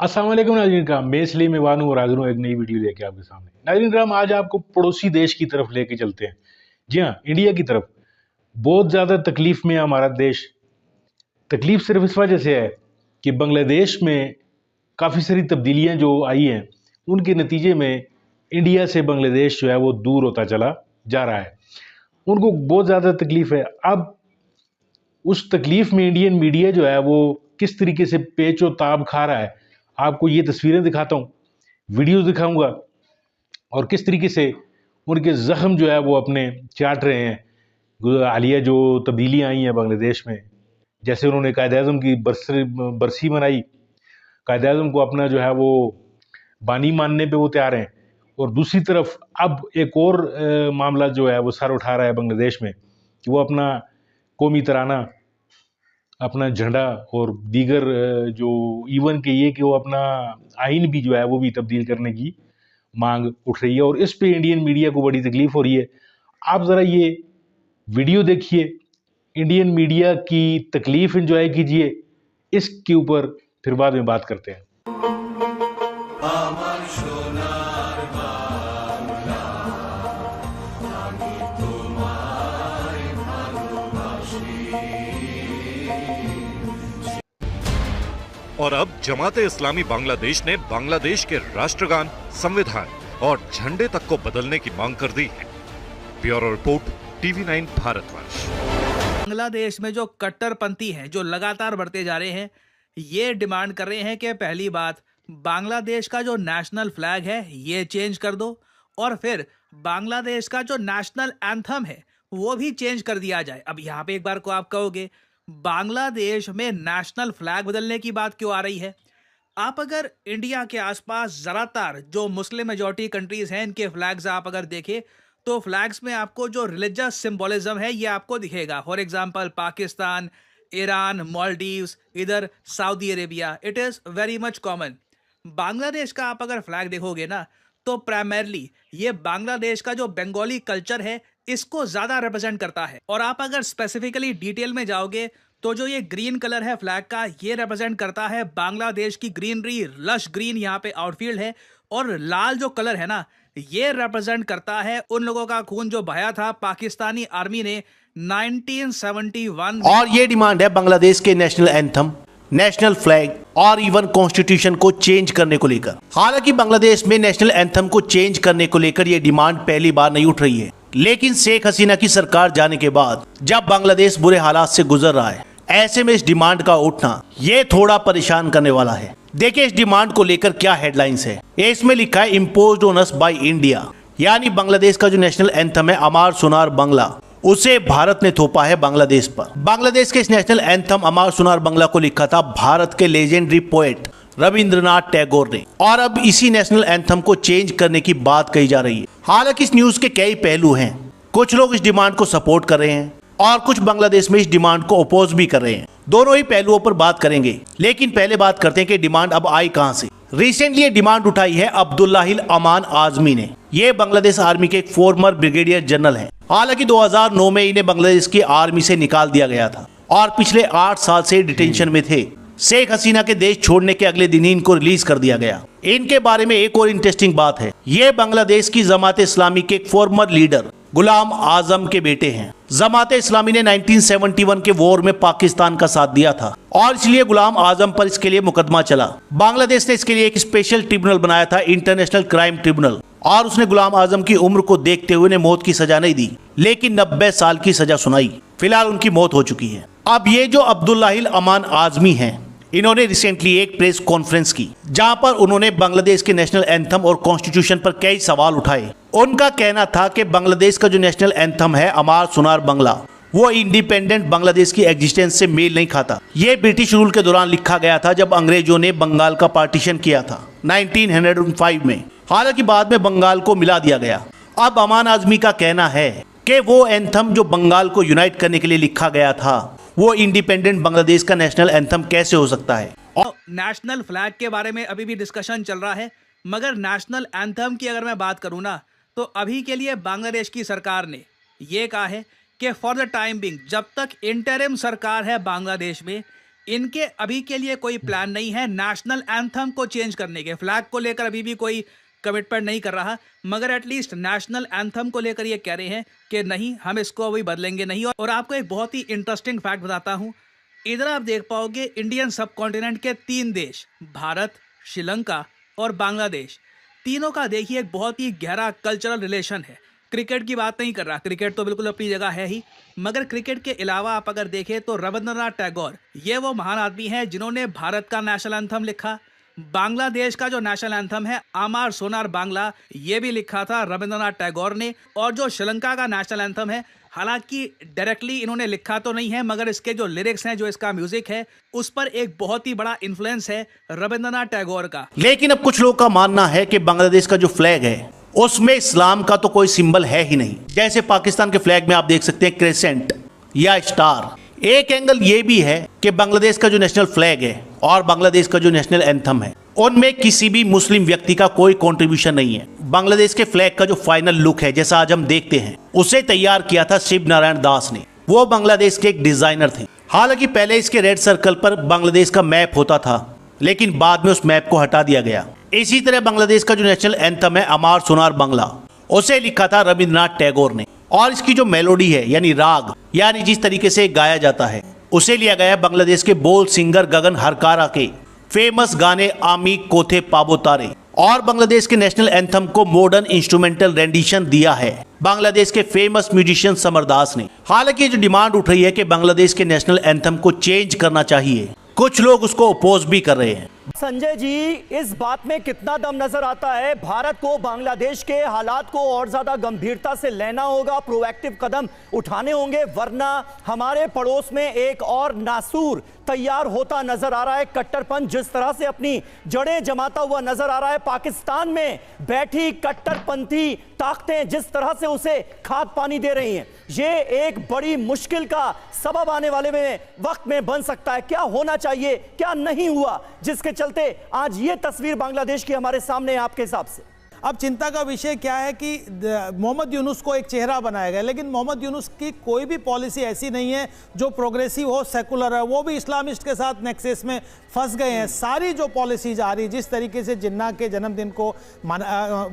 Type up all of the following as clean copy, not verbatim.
अस्सलाम वालेकुम नाज़रीन कराम, मैं इसलिए मेवान हूँ और हाज़िर हूँ एक नई वीडियो लेके आपके सामने। नाज़रीन कराम, आज आपको पड़ोसी देश की तरफ लेके चलते हैं। जी हाँ, इंडिया की तरफ। बहुत ज़्यादा तकलीफ़ में है हमारा देश। तकलीफ़ सिर्फ़ इस वजह से है कि बांग्लादेश में काफ़ी सारी तब्दीलियाँ जो आई हैं, उनके नतीजे में इंडिया से बांग्लादेश जो है वो दूर होता चला जा रहा है। उनको बहुत ज़्यादा तकलीफ़ है। अब उस तकलीफ़ में इंडियन मीडिया जो है वो किस तरीके से पेच और ताब खा रहा है, आपको ये तस्वीरें दिखाता हूँ, वीडियोज़ दिखाऊँगा और किस तरीके से उनके ज़ख्म जो है वो अपने चाट रहे हैं। हालिया जो तब्दीलियाँ आई हैं बांग्लादेश में, जैसे उन्होंने कायद-ए-आज़म की बरसी मनाई, कायद-ए-आज़म को अपना जो है वो बानी मानने पे वो तैयार हैं। और दूसरी तरफ अब एक और मामला जो है वो सर उठा रहा है बांग्लादेश में कि वो अपना कौमी तराना, अपना झंडा और दीगर जो इवन के ये कि वो अपना आइन भी जो है वो भी तब्दील करने की मांग उठ रही है और इस पे इंडियन मीडिया को बड़ी तकलीफ हो रही है। आप ज़रा ये वीडियो देखिए, इंडियन मीडिया की तकलीफ एंजॉय कीजिए, इसके ऊपर फिर बाद में बात करते हैं। और अब जमाते इस्लामी बांग्लादेश ने बांग्लादेश के राष्ट्रगान, संविधान और झंडे तक को बदलने की मांग कर दी है। Bureau report, TV9 Bharatvarsh. Bangladesh में जो कट्टरपंथी हैं, जो लगातार बढ़ते जा रहे हैं, ये डिमांड कर रहे हैं कि पहली बात, बांग्लादेश का जो नेशनल फ्लैग है ये चेंज कर दो और फिर बांग्लादेश का जो नेशनल एंथम है वो भी चेंज कर दिया जाए। अब यहाँ पे एक बार को आप कहोगे बांग्लादेश में नेशनल फ्लैग बदलने की बात क्यों आ रही है? आप अगर इंडिया के आसपास ज़्यादातर जो मुस्लिम मेजॉरिटी कंट्रीज हैं इनके फ्लैग्स आप अगर देखें तो फ्लैग्स में आपको जो रिलीजियस सिंबोलिज्म है ये आपको दिखेगा। For example Pakistan, Iran, Maldives, इधर Saudi Arabia, it is very much common. Bangladesh का आप अगर फ्लैग देखोगे ना तो प्राइमरली ये बांग्लादेश का जो बंगाली कल्चर है इसको ज़्यादा रिप्रेजेंट करता है। और आप अगर स्पेसिफिकली डिटेल में जाओगे तो जो ये ग्रीन कलर है फ्लैग का ये रिप्रेजेंट करता है बांग्लादेश की ग्रीनरी, लश ग्रीन यहाँ पे आउटफील्ड है। और लाल जो कलर है ना ये रिप्रेजेंट करता है उन लोगों का खून जो बहाया था पाकिस्तानी आर्मी ने 1971 और ये डिमांड है बांग्लादेश के नेशनल एंथम, नेशनल फ्लैग और इवन कॉन्स्टिट्यूशन को चेंज करने को लेकर। हालांकि बांग्लादेश में नेशनल एंथम को चेंज करने को लेकर ये डिमांड पहली बार नहीं उठ रही है, लेकिन शेख हसीना की सरकार जाने के बाद जब बांग्लादेश बुरे हालात से गुजर रहा है, ऐसे में इस डिमांड का उठना ये थोड़ा परेशान करने वाला है। देखिए इस डिमांड को लेकर क्या हेडलाइंस है। इसमें लिखा है imposed on us by India, यानी बांग्लादेश का जो नेशनल एंथम है अमार सुनार बांग्ला, उसे भारत ने थोपा है बांग्लादेश पर। बांग्लादेश के इस नेशनल एंथम अमार सुनार बांग्ला को लिखा था भारत के लेजेंडरी पोएट रविंद्रनाथ टैगोर ने, और अब इसी नेशनल एंथम को चेंज करने की बात कही जा रही है। हालांकि इस न्यूज के कई पहलू हैं, कुछ लोग इस डिमांड को सपोर्ट कर रहे हैं और कुछ बांग्लादेश में इस डिमांड को अपोज भी कर रहे हैं। दोनों ही पहलुओं पर बात करेंगे, लेकिन पहले बात करते हैं कि डिमांड अब आई कहां से। रिसेंटली ये डिमांड उठाई है अब्दुल्लाहिल अमान आजमी ने। ये बांग्लादेश आर्मी के एक फॉर्मर ब्रिगेडियर जनरल हैं। हालांकि 2009 में इन्हें बांग्लादेश की आर्मी से निकाल दिया गया था और पिछले 8 साल से डिटेंशन में थे। शेख हसीना के देश छोड़ने के अगले दिन ही इनको रिलीज कर दिया गया। इनके बारे में एक और इंटरेस्टिंग बात है, ये बांग्लादेश की जमात इस्लामी के एक फॉर्मर लीडर गुलाम आजम के बेटे हैं। जमात इस्लामी ने 1971 के वॉर में पाकिस्तान का साथ दिया था और इसलिए गुलाम आजम पर इसके लिए मुकदमा चला। बांग्लादेश ने इसके लिए एक स्पेशल ट्रिब्यूनल बनाया था, इंटरनेशनल क्राइम ट्रिब्यूनल, और उसने गुलाम आजम की उम्र को देखते हुए मौत की सजा नहीं दी, लेकिन 90 साल की सजा सुनाई। फिलहाल उनकी मौत हो चुकी है। अब ये जो अब्दुल्लाहिल अमान आजमी हैं, इन्होंने रिसेंटली एक प्रेस कॉन्फ्रेंस की जहां पर उन्होंने बांग्लादेश के नेशनल एंथम और कॉन्स्टिट्यूशन पर कई सवाल उठाए। उनका कहना था कि बांग्लादेश का जो नेशनल एंथम है अमार सुनार बांग्ला, वो इंडिपेंडेंट बांग्लादेश की एग्जिस्टेंस से मेल नहीं खाता। ये ब्रिटिश रूल के दौरान लिखा गया था जब अंग्रेजों ने बंगाल का पार्टीशन किया था 1905 में। हालांकि बाद में बंगाल को मिला दिया गया। अब अमान आजमी का कहना है कि वो एंथम जो बंगाल को यूनाइट करने के लिए लिखा गया था, वो इंडिपेंडेंट बांग्लादेश का नेशनल एंथम कैसे हो सकता है। और नेशनल फ्लैग के बारे में अभी भी डिस्कशन चल रहा है, मगर नेशनल एंथम की अगर मैं बात करूं ना तो अभी के लिए बांग्लादेश की सरकार ने ये कहा है कि फॉर द टाइम बिंग, जब तक इंटरिम सरकार है बांग्लादेश में, इनके अभी के लिए कोई प्लान नहीं है नेशनल एंथम को चेंज करने के। फ्लैग को लेकर अभी भी कोई कमिटमेंट नहीं कर रहा, मगर एटलीस्ट नेशनल एंथम को लेकर ये कह रहे हैं कि नहीं, हम इसको अभी बदलेंगे नहीं। और आपको एक बहुत ही इंटरेस्टिंग फैक्ट बताता हूँ। इधर आप देख पाओगे इंडियन सब कॉन्टिनेंट के 3 देश, भारत, श्रीलंका और बांग्लादेश, तीनों का देखिए एक बहुत ही गहरा कल्चरल रिलेशन है। क्रिकेट की बात नहीं कर रहा, क्रिकेट तो बिल्कुल अपनी जगह है ही, मगर क्रिकेट के अलावा आप अगर देखें तो रविंद्रनाथ टैगोर ये वो महान आदमी हैं जिन्होंने भारत का नेशनल एंथम लिखा। बांग्लादेश का जो नेशनल एंथम है आमार सोनार बांग्ला, ये भी लिखा था रविंद्रनाथ टैगोर ने। और जो श्रीलंका का नेशनल एंथम है, हालांकि डायरेक्टली इन्होंने लिखा तो नहीं है, मगर इसके जो लिरिक्स हैं, जो इसका म्यूजिक है, उस पर एक बहुत ही बड़ा इन्फ्लुएंस है रविंद्रनाथ टैगोर का। लेकिन अब कुछ लोगों का मानना है कि बांग्लादेश का जो फ्लैग है उसमें इस्लाम का तो कोई सिंबल है ही नहीं। जैसे पाकिस्तान के फ्लैग में आप देख सकते हैं क्रेसेंट या स्टार। एक एंगल ये भी है कि बांग्लादेश का जो नेशनल फ्लैग है और बांग्लादेश का जो नेशनल एंथम है, उनमें किसी भी मुस्लिम व्यक्ति का कोई कंट्रीब्यूशन नहीं है। बांग्लादेश के फ्लैग का जो फाइनल लुक है, जैसा आज हम देखते हैं, उसे तैयार किया था शिव नारायण दास ने। वो बांग्लादेश के एक डिजाइनर थे। हालांकि पहले इसके रेड सर्कल पर बांग्लादेश का मैप होता था, लेकिन बाद में उस मैप को हटा दिया गया। इसी तरह बांग्लादेश का जो नेशनल एंथम है अमार सोनार बांग्ला, उसे लिखा था रविंद्रनाथ टैगोर ने। और इसकी जो मेलोडी है, यानी राग, यानी जिस तरीके से गाया जाता है, उसे लिया गया है बांग्लादेश के बोल सिंगर गगन हरकारा के फेमस गाने आमी कोथे पाबोतारे। और बांग्लादेश के नेशनल एंथम को मॉडर्न इंस्ट्रूमेंटल रेंडिशन दिया है बांग्लादेश के फेमस म्यूजिशियन समरदास ने। हालांकि जो डिमांड उठ रही है कि बांग्लादेश के नेशनल एंथम को चेंज करना चाहिए, कुछ लोग उसको अपोज भी कर रहे हैं। संजय जी, इस बात में कितना दम नजर आता है? भारत को बांग्लादेश के हालात को और ज्यादा गंभीरता से लेना होगा, प्रोएक्टिव कदम उठाने होंगे, वरना हमारे पड़ोस में एक और नासूर तैयार होता नजर आ रहा है। कट्टरपंथ जिस तरह से अपनी जड़ें जमाता हुआ नजर आ रहा है, पाकिस्तान में बैठी कट्टरपंथी ताकतें जिस तरह से उसे खाद पानी दे रही हैं, ये एक बड़ी मुश्किल का सबब आने वाले में वक्त में बन सकता है। क्या होना चाहिए, क्या नहीं हुआ, जिसके चलते आज ये तस्वीर बांग्लादेश की हमारे सामने है आपके हिसाब से? अब चिंता का विषय क्या है कि मोहम्मद यूनुस को एक चेहरा बनाया गया, लेकिन मोहम्मद यूनुस की कोई भी पॉलिसी ऐसी नहीं है जो प्रोग्रेसिव हो, सेकुलर है। वो भी इस्लामिस्ट के साथ नेक्सस में फंस गए हैं। सारी जो पॉलिसीज आ रही, जिस तरीके से जिन्ना के जन्मदिन को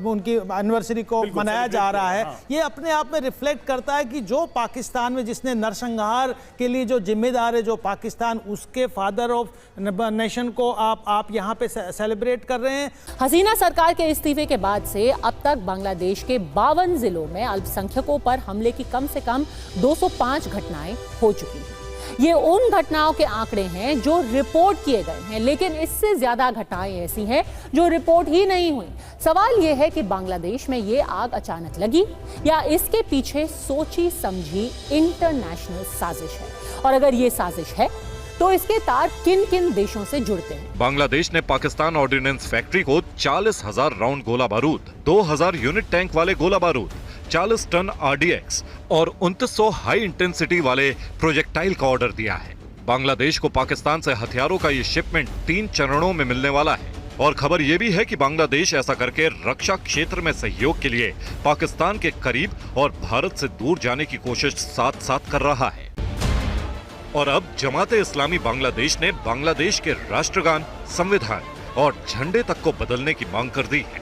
उनकी एनिवर्सरी को मनाया जा रहा है, ये अपने आप में रिफ्लेक्ट करता है कि जो पाकिस्तान में जिसने नरसंहार के लिए जो जिम्मेदार है, जो पाकिस्तान, उसके फादर ऑफ नेशन को आप यहाँ पे सेलिब्रेट कर रहे हैं। हसीना सरकार के इस्तीफे के बाद से अब तक बांग्लादेश के 52 जिलों में अल्पसंख्यकों पर हमले की कम से कम 205 घटनाएं हो चुकी हैं। ये उन घटनाओं के आंकड़े हैं जो रिपोर्ट किए गए हैं, लेकिन इससे ज्यादा घटनाएं ऐसी हैं जो रिपोर्ट ही नहीं हुई। सवाल यह है कि बांग्लादेश में ये आग अचानक लगी या इसके पीछे सोची समझी इंटरनेशनल साजिश है, और अगर ये साजिश है तो इसके तार किन किन देशों से जुड़ते हैं? बांग्लादेश ने पाकिस्तान ऑर्डिनेंस फैक्ट्री को 40,000 राउंड गोला बारूद, 2,000 यूनिट टैंक वाले गोला बारूद, 40 टन RDX और 2900 हाई इंटेंसिटी वाले प्रोजेक्टाइल का ऑर्डर दिया है। बांग्लादेश को पाकिस्तान से हथियारों का ये शिपमेंट 3 चरणों में मिलने वाला है। और खबर यह भी है कि बांग्लादेश ऐसा करके रक्षा क्षेत्र में सहयोग के लिए पाकिस्तान के करीब और भारत से दूर जाने की कोशिश साथ साथ कर रहा है। और अब जमाते इस्लामी बांग्लादेश ने बांग्लादेश के राष्ट्रगान, संविधान और झंडे तक को बदलने की मांग कर दी है।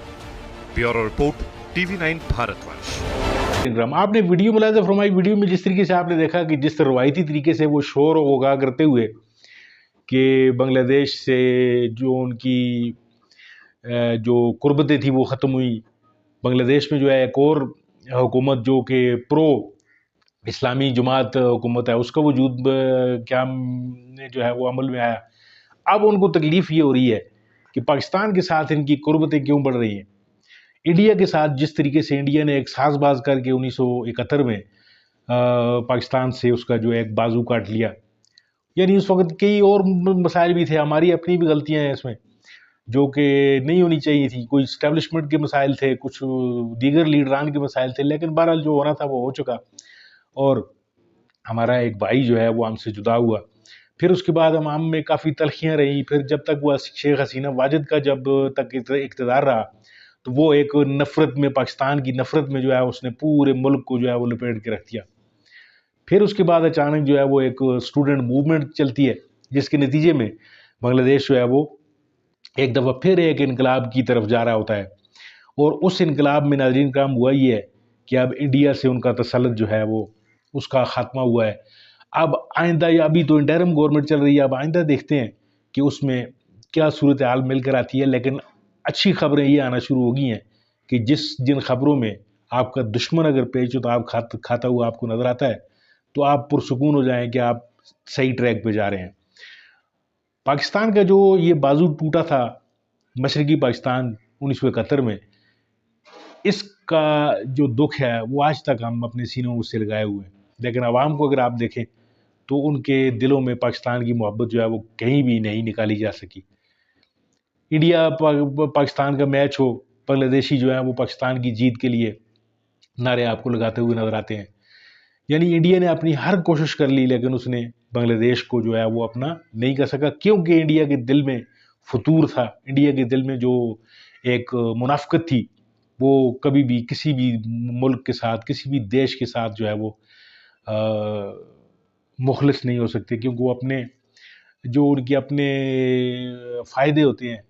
Bureau report, TV9 Bharatvarsh. आपने वीडियो मुलाहिजा फरमाई, वीडियो में जिस तरीके से आपने देखा कि जिस रवायती तरीके से वो शोर होगा करते हुए कि बांग्लादेश से जो उनकी जो कुर्बतें थी वो ख़त्म हुई। बांग्लादेश में जो है एक और हुकूमत जो कि प्रो इस्लामी जमात हुकूमत है, उसका वजूद क्या जो है वो अमल में आया। अब उनको तकलीफ़ ये हो रही है कि पाकिस्तान के साथ इनकी कुर्बतें क्यों बढ़ रही हैं। इंडिया के साथ जिस तरीके से इंडिया ने एक साजबाज करके 1971 में पाकिस्तान से उसका जो एक बाजू काट लिया, यानी उस वक्त कई और मसाइल भी थे, हमारी अपनी भी गलतियां हैं इसमें जो कि नहीं होनी चाहिए थी। कोई इस्टेब्लिशमेंट के मसाइल थे, कुछ दीगर लीडरान के मसाइल थे, लेकिन बहरहाल जो होना था वो हो चुका। और हमारा एक भाई जो है वो हमसे जुदा हुआ। फिर उसके बाद हम में काफ़ी तलखियाँ रही। फिर जब तक वो शेख हसीना वाजिद का जब तक इक़्तिदार रहा तो वो एक नफ़रत में, पाकिस्तान की नफ़रत में जो है उसने पूरे मुल्क को जो है वो लपेट के रख दिया। फिर उसके बाद अचानक जो है वो एक स्टूडेंट मूवमेंट चलती है जिसके नतीजे में बांग्लादेश जो है वो एक दफ़ा फिर एक इनकलाब की तरफ जा रहा होता है। और उस इनकलाब में नाज़रीन कराम हुआ ये है कि अब इंडिया से उनका तसल्लुत जो है वो उसका ख़ात्मा हुआ है। अब आइंदा, या अभी तो इंटरिम गवर्नमेंट चल रही है, अब आइंदा देखते हैं कि उसमें क्या सूरत हाल मिलकर आती है। लेकिन अच्छी खबरें ये आना शुरू हो गई हैं कि जिन खबरों में आपका दुश्मन अगर पेश हो तो आप खाता हुआ आपको नज़र आता है, तो आप पुरसुकून हो जाएं कि आप सही ट्रैक पे जा रहे हैं। पाकिस्तान का जो ये बाजू टूटा था मशरकी पाकिस्तान 1971 में, इसका जो दुख है वो आज तक हम अपने सीनों से लगाए हुए हैं। लेकिन आवाम को अगर आप देखें तो उनके दिलों में पाकिस्तान की मोहब्बत जो है वो कहीं भी नहीं निकाली जा सकी। इंडिया पाकिस्तान का मैच हो, बांग्लादेशी जो है वो पाकिस्तान की जीत के लिए नारे आपको लगाते हुए नजर आते हैं। यानी इंडिया ने अपनी हर कोशिश कर ली, लेकिन उसने बांग्लादेश को जो है वो अपना नहीं कर सका, क्योंकि इंडिया के दिल में फतूर था। इंडिया के दिल में जो एक मुनाफिकत थी, वो कभी भी किसी भी मुल्क के साथ, किसी भी देश के साथ जो है वो मुखलिस नहीं हो सकते, क्योंकि वो अपने जो उनके अपने फ़ायदे होते हैं,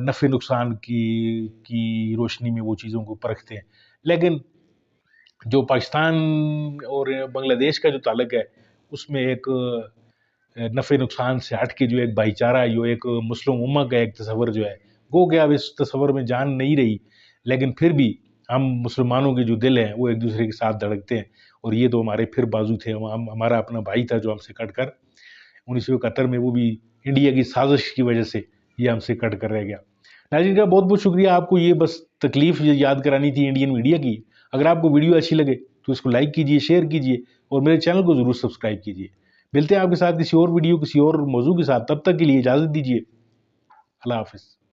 नफ़े नुकसान की रोशनी में वो चीज़ों को परखते हैं। लेकिन जो पाकिस्तान और बांग्लादेश का जो ताल्लुक़ है, उसमें एक नफ़े नुकसान से हट के जो एक भाईचारा, जो एक मुस्लिम उम्मा का एक तस्वर जो है, गो कि अब इस तस्वर में जान नहीं रही, लेकिन फिर भी हम मुसलमानों के जो दिल हैं वो एक दूसरे के साथ धड़कते हैं। और ये तो हमारे फिर बाजू थे, हमारा अपना भाई था जो हमसे कट कर 1971 में, वो भी इंडिया की साजिश की वजह से ये हमसे कट कर रह गया। नाज़रीन का बहुत बहुत शुक्रिया। आपको ये बस तकलीफ़ याद करानी थी इंडियन मीडिया की। अगर आपको वीडियो अच्छी लगे तो इसको लाइक कीजिए, शेयर कीजिए और मेरे चैनल को ज़रूर सब्सक्राइब कीजिए। मिलते हैं आपके साथ किसी और वीडियो, किसी और मौजू के साथ। तब तक के लिए इजाज़त दीजिए। अल्लाह हाफ़िज़।